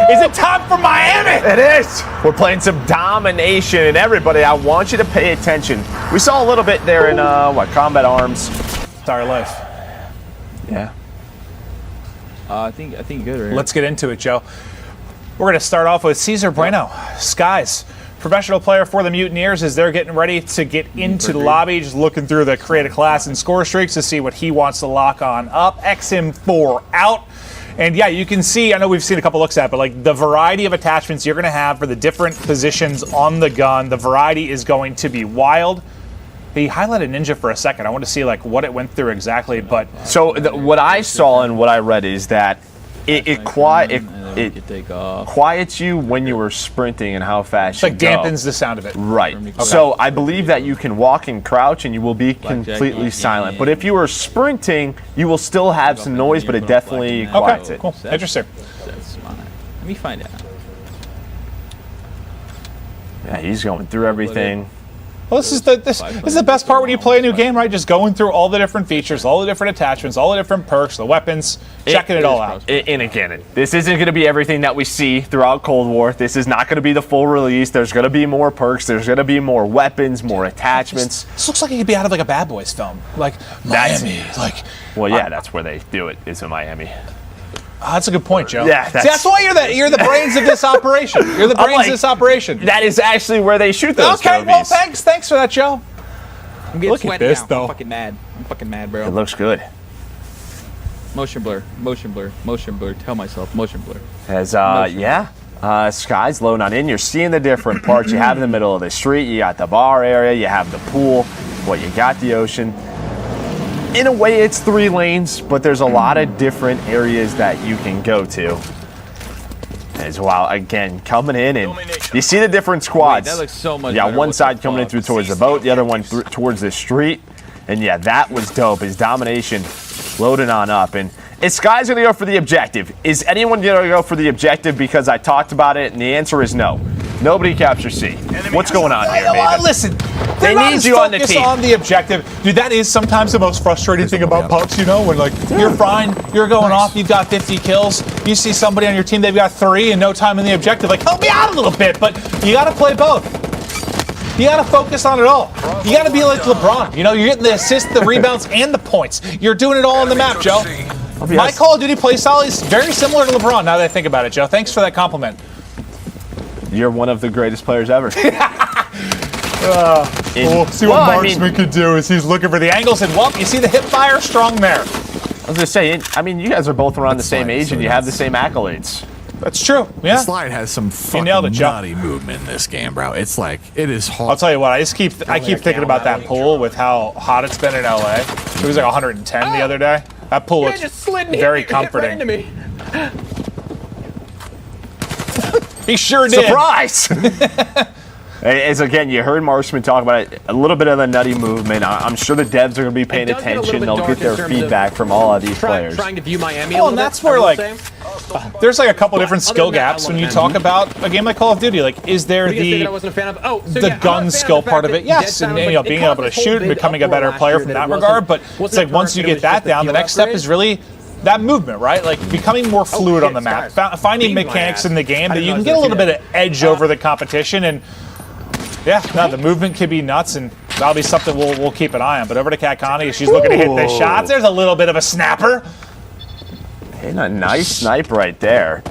Is it time for Miami? It is. We're playing some Domination, and everybody, I want you to pay attention. We saw a little bit there in, Combat Arms. It's our life. Yeah. I think good. Right? Let's get into it, Joe. We're going to start off with Cesar Bueno, Skies. Professional player for the Mutineers as they're getting ready to get into the lobby, just looking through the creative class and score streaks to see what he wants to lock on up. XM4 out. And yeah, you can see, I know we've seen a couple looks at it, but like the variety of attachments you're going to have for the different positions on the gun, the variety is going to be wild. He highlighted Ninja for a second. I want to see like what it went through exactly, but... So what I saw and what I read is that it quiets you when you were sprinting and how fast you go. It dampens the sound of it. Right. Okay. So I believe that you can walk and crouch and you will be completely silent. But if you are sprinting, you will still have some noise, but it definitely quiets it. Cool. Interesting. Let me find out. Yeah, he's going through everything. Well, this is the best part when you play a new game, right? Just going through all the different features, all the different attachments, all the different perks, the weapons, checking it all out. And again, this isn't going to be everything that we see throughout Cold War. This is not going to be the full release. There's going to be more perks. There's going to be more weapons, more attachments. This looks like it could be out of like a Bad Boys film, like Miami. Well, yeah, that's where they do it. Is in Miami. That's a good point, Joe. Yeah, that's why you're the brains of this operation. You're the brains of this operation. That is actually where they shoot those Okay, movies. well, thanks for that, Joe. I'm getting Look sweaty at this, now. though. I'm fucking mad, bro. It looks good. Motion blur. Tell myself, motion blur. As Sky's loading on in. You're seeing the different parts. You have in the middle of the street. You got the bar area. You have the pool. Well, you got the ocean. In a way, it's 3 lanes, but there's a lot of different areas that you can go to. As well, again, coming in, and you see the different squads. Wait, that looks so much Yeah, better. one side coming in through towards the boat, the other one towards the street. And yeah, that was dope. His Domination loading on up. And is Sky's going to go for the objective? Is anyone going to go for the objective because I talked about it? And the answer is no. Nobody captures C. What's going on here, man? Listen, they need you on the team. On the objective, dude. That is sometimes the most frustrating thing about pucks. You know, when like you're fine, you're going off, you've got 50 kills. You see somebody on your team, they've got 3 and no time in the objective. Like, help me out a little bit, but you got to play both. You got to focus on it all. You got to be like LeBron. You know, you're getting the assists, the rebounds, and the points. You're doing it all on the map, Joe. My Call of Duty play style is very similar to LeBron. Now that I think about it, Joe. Thanks for that compliment. You're one of the greatest players ever. See what Marksman could do is he's looking for the angles, and you see the hip fire strong there. I was going to say, I mean, you guys are both around the same age and you have the same accolades. That's true. Yeah. The slide has some fucking nutty movement in this game, bro. It's like, it is hard. I'll tell you what, I keep thinking about that pool with how hot it's been in LA. It was like 110 the other day. That pool looks very comforting. He sure did. Surprise! As again, you heard Marksman talk about it, a little bit of the nutty movement. I'm sure the devs are going to be paying attention. They'll get their feedback from all of these players. Trying to view Miami and that's where like there's like a couple different skill gaps when you talk about a game like Call of Duty. Like, is there the gun skill part of it? Yes, and being able to shoot and becoming a better player from that regard. But it's like once you get that down, the next step is really that movement, right? Like becoming more fluid on the map, finding mechanics in the game that you can get a little bit of edge over the competition. And yeah, no, the movement could be nuts, and that'll be something we'll keep an eye on. But over to Kat Connie, she's looking to hit the shots. There's a little bit of a snapper. Hitting a nice snipe right there.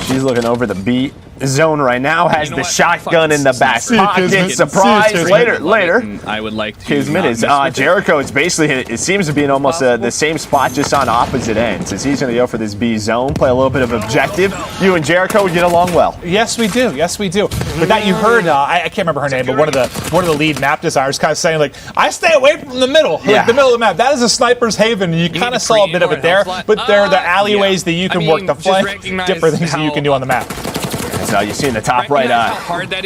She's looking over the B zone right now, has the shotgun in the back pocket. Surprise! Later. I would like to. Kismet is Jericho. It's basically, it seems to be in almost the same spot, just on opposite ends. As he's going to go for this B zone, play a little bit of objective. You and Jericho would get along well. Yes, we do. Yes, we do. But that you heard, I can't remember her name, but one of the lead map designers kind of saying like, I stay away from the middle, like the middle of the map. That is a sniper's haven. And you kind of saw a bit of it there, but there are the alleyways that you can work the flank, different things that you can do on the map. So you see in the top right,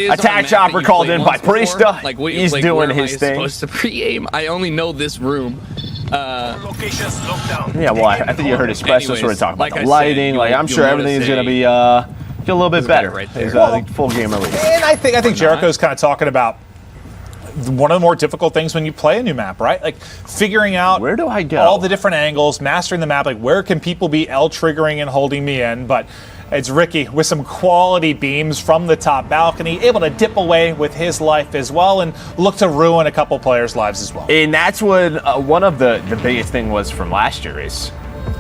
attack chopper called in by Priesta. He's doing his thing. Supposed to pre-aim. I only know this room. Yeah, well, I think you heard his special sort of talk about the lighting. Like, I'm sure everything is going to be get a little bit better. Right there. Full game release. And I think Jericho's kind of talking about one of the more difficult things when you play a new map, right? Like figuring out where do I go, all the different angles, mastering the map. Like where can people be L triggering and holding me in? But It's Ricky with some quality beams from the top balcony, able to dip away with his life as well and look to ruin a couple players' lives as well. And that's what one of the biggest thing was from last year is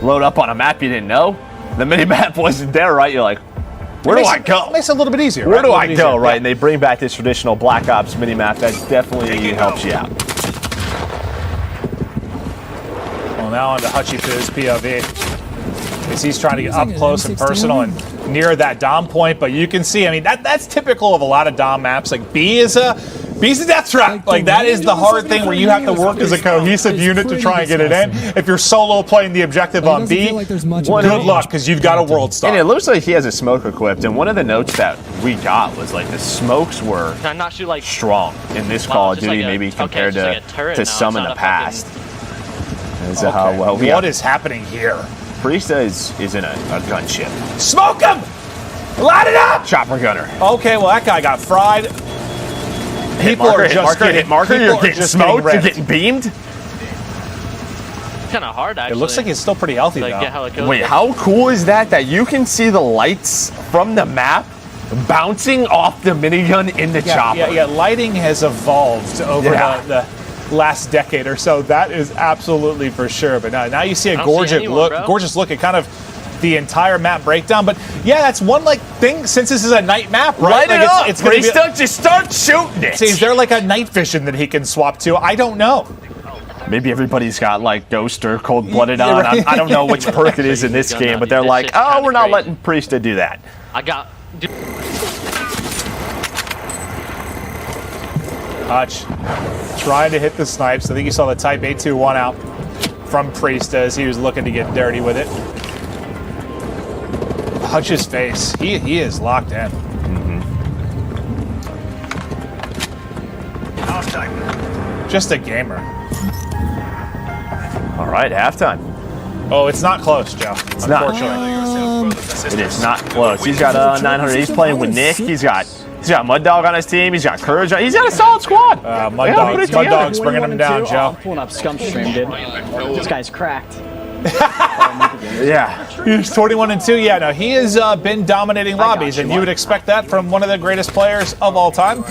load up on a map you didn't know. The mini map wasn't there, right? You're like, where do I go? Makes it a little bit easier. Where right? do I go, easier. right? Yeah. And they bring back this traditional Black Ops mini map that definitely helps you out. Well, now on to Hutchie for his POV. As he's trying to get up close and personal and near that Dom point, but you can see, I mean, that's typical of a lot of Dom maps. Like B's a death trap. Like that is the hard thing where you have to work as a cohesive unit to try and get it in. If you're solo playing the objective on B, good luck because you've got a world star. And it looks like he has a smoke equipped. And one of the notes that we got was like the smokes were Can I not shoot like strong in this Call of just Duty, like a- maybe okay, compared just like a turret to now, some it's in the not a past. Is Okay. how well we What got. is happening here? Priesta is in a gunship. Smoke him! Light it up! Chopper gunner. Okay, well that guy got fried. People are just getting hit marker. people You're are getting just smoked. You're wrecked. getting beamed. it's kind of hard actually. It looks like he's still pretty healthy like though. get how it goes. Wait, how cool is that? That you can see the lights from the map bouncing off the minigun in the chopper. Yeah, lighting has evolved over Yeah. the last decade or so. That is absolutely for sure. But now you see a don't see gorgeous anyone, look, bro. gorgeous look at kind of the entire map breakdown. But yeah, that's one like thing since this is a night map, right? Light like it up, it's gonna be. Priesta. Just start shooting it. See, is there like a night vision that he can swap to? I don't know. Maybe everybody's got like Ghost or Cold Blooded Yeah, on. right. I don't know which perk it is in this game, but they're This like, shit's oh, kinda we're not crazy. letting Priesta do that. I got. Dude, Hutch trying to hit the snipes. I think you saw the Type 821 out from Priesta as he was looking to get dirty with it. Hutch's face, he is locked in. Just a gamer. All right, halftime. Oh, it's not close, Joe. It's not. Unfortunately. It is not close. He's got 900. He's playing with Nick. He's got Mud Dog on his team. He's got Courage. He's got a solid squad. Mud Yeah, put it together. Dog's bringing him down, Joe. Pulling up Scump stream, dude. This guy's cracked. Yeah. He's 21-2. Yeah, no, he has been dominating lobbies, and you would expect that from one of the greatest players of all time.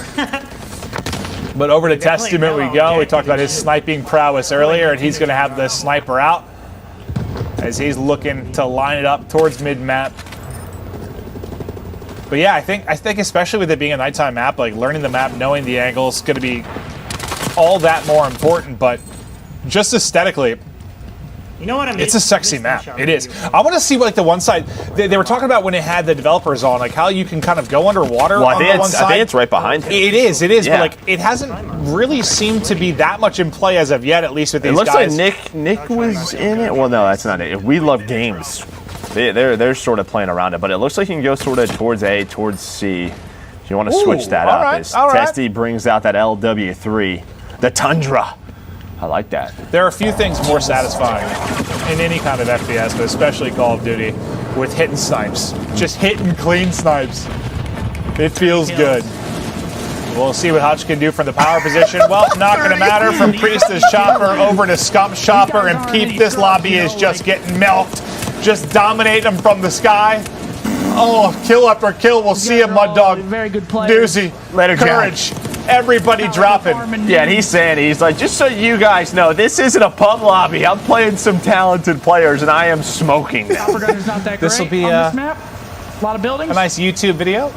But over to Testament we go. We talked about his sniping prowess earlier, and he's going to have the sniper out as he's looking to line it up towards mid-map. But yeah, I think especially with it being a nighttime map, like learning the map, knowing the angles, is going to be all that more important. But just aesthetically, You know what I mean? it's a sexy map. It is. I want to see like the one side they were talking about when it had the developers on, like how you can kind of go underwater Well, on the one side. I think it's right behind him. It is, Yeah. but like it hasn't really seemed to be that much in play as of yet, at least with these It looks guys. like Nick was in it. Well, no, that's not it. We Love Games. They're sort of playing around it, but it looks like you can go sort of towards A, towards C. If you want to switch that all up, right, as all right. Testy brings out that LW3, the Tundra. I like that. There are a few things more satisfying in any kind of FPS, but especially Call of Duty, with hitting snipes. Just hitting clean snipes. It feels good. We'll see what Hutch can do from the power position. Well, not going to matter. From Priest's chopper over to Scump's chopper, and Peep, this lobby is just getting milked. Just dominate them from the sky. Oh, kill after kill. We'll see him, Mud Dog. Very good play. Doozy. Later, Jack. Courage. Everybody dropping. Yeah, and he's like, just so you guys know, this isn't a pub lobby. I'm playing some talented players, and I am smoking them. Gunner's not that great This'll be, on this map. A lot of buildings. A nice YouTube video.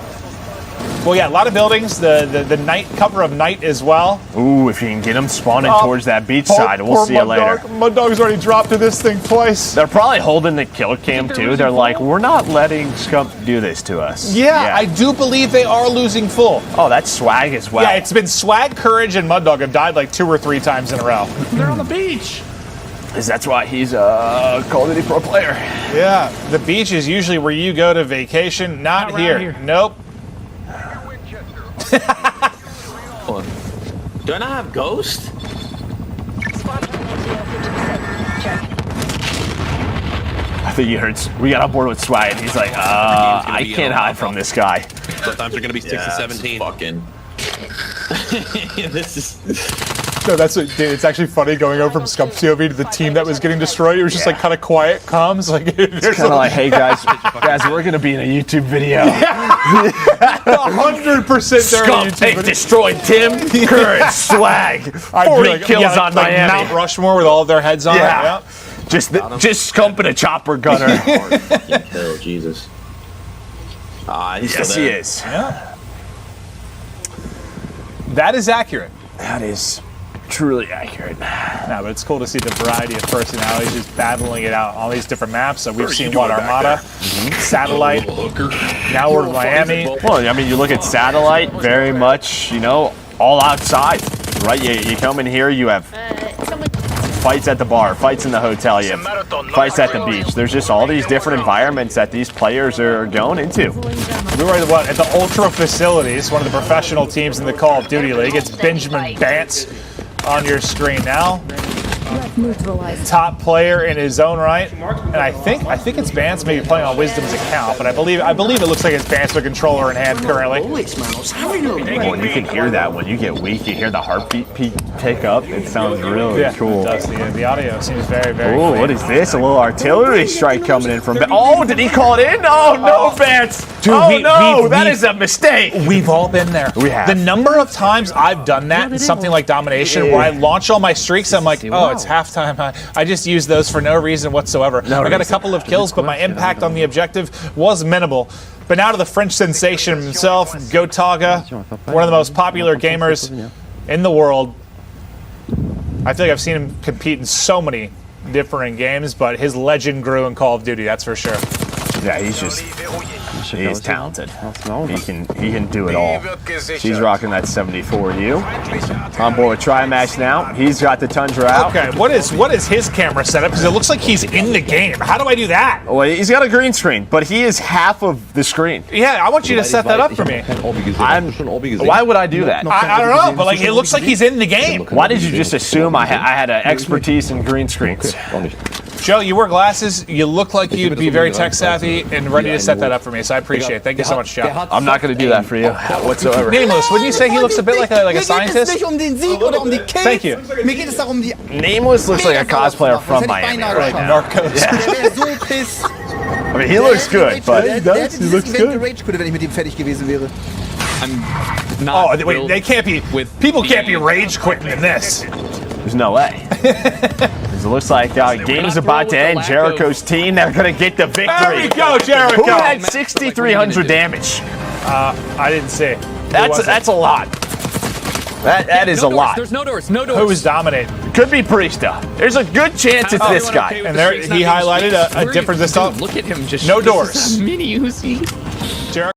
Well, yeah, a lot of buildings. The night cover of night as well. Ooh, if you can get them spawning towards that beach side, we'll Poor see you Mud later. Dog. Mud Dog's already dropped to this thing twice. They're probably holding the kill cam too. They're like, we're not letting Scump do this to us. Yeah, I do believe they are losing full. Oh, that's swag as well. Yeah, it's been Swag, Courage, and Mud Dog have died like 2 or 3 times in a row. They're on the beach. That's why he's a Call of Duty pro player. Yeah, the beach is usually where you go to vacation. Not around here. here. Nope. Do I not have Ghost? I think you heard. We got on board with swag, and he's like, I can't hide from this guy. Sometimes they're gonna be 6 to 17. Fucking. This is. No, that's what, dude, it's actually funny going over from Scump POV to the team that was getting destroyed. It was just like kind of quiet comms. Like, Kind of like, hey guys, we're gonna be in a YouTube video. 100% Scump, they destroyed Tim, Current, Swag, 40 kills on like Miami. Mount Rushmore with all of their heads on it. Yeah. Yeah. Just Scump and a chopper gunner. Hell, Jesus. Yes, he is. Yeah. That is accurate. That is truly accurate. No, but it's cool to see the variety of personalities just battling it out on all these different maps. So we've seen what, Armada, Satellite, now we're in Miami. Well, I mean, you look at Satellite, very much, you know, all outside, right? You come in here, you have fights at the bar, fights in the hotel, you have fights at the beach. There's just all these different environments that these players are going into. We were at the Ultra Facilities, one of the professional teams in the Call of Duty League. It's Benjamin Bance on your screen now. Top player in his own right, and I think it's Bance maybe playing on Wisdom's account, but I believe it looks like it's Bance with a controller in hand currently. Well, you can hear that when you get weak. You hear the heartbeat pick up. It sounds really cool. It does. The audio seems very, very Oh, clean. what is this? A little artillery strike coming in from. Oh, did he call it in? Oh no, Bance! Dude, That is a mistake. We've all been there. We have. The number of times I've done that in something like Domination, where I launch all my streaks, I'm like, oh, it's halftime. I just use those for no reason whatsoever. I got a couple of kills, but my impact on the objective was minimal. But now to the French sensation himself, Gotaga, one of the most popular gamers in the world. I feel like I've seen him compete in so many different games, but his legend grew in Call of Duty, that's for sure. Yeah, he's talented. He can do it all. She's rocking that 74U. On board with Tri-Match now. He's got the Tundra out. Okay, what is his camera setup? Because it looks like he's in the game. How do I do that? Well, he's got a green screen, but he is half of the screen. Yeah, I want you to set that up for me. Why would I do that? I don't know, but like it looks like he's in the game. Why did you just assume I had an expertise in green screens? Joe, you wear glasses. You look like you'd be very tech savvy and ready to set that up for me. So I appreciate it. Thank you so much, Joe. I'm not going to do that for you whatsoever. Nameless, wouldn't you say he looks a bit like a scientist? Thank you. Nameless looks like a cosplayer from Miami. Like Narcos. I mean, he looks good, but He looks good. I'm not. Oh, wait, they can't be. People can't be rage quitting in this. there's no way. It looks like game's about to end. Jericho's team, they're going to get the victory. There we go, Jericho. Who had 6,300 damage? I didn't see. That's a lot. That is a lot. There's no doors. No doors. Who was dominating? Could be Priesta. There's a good chance it's this guy. And there he highlighted a difference this time. Look at him just. No doors. Mini Uzi. Jericho.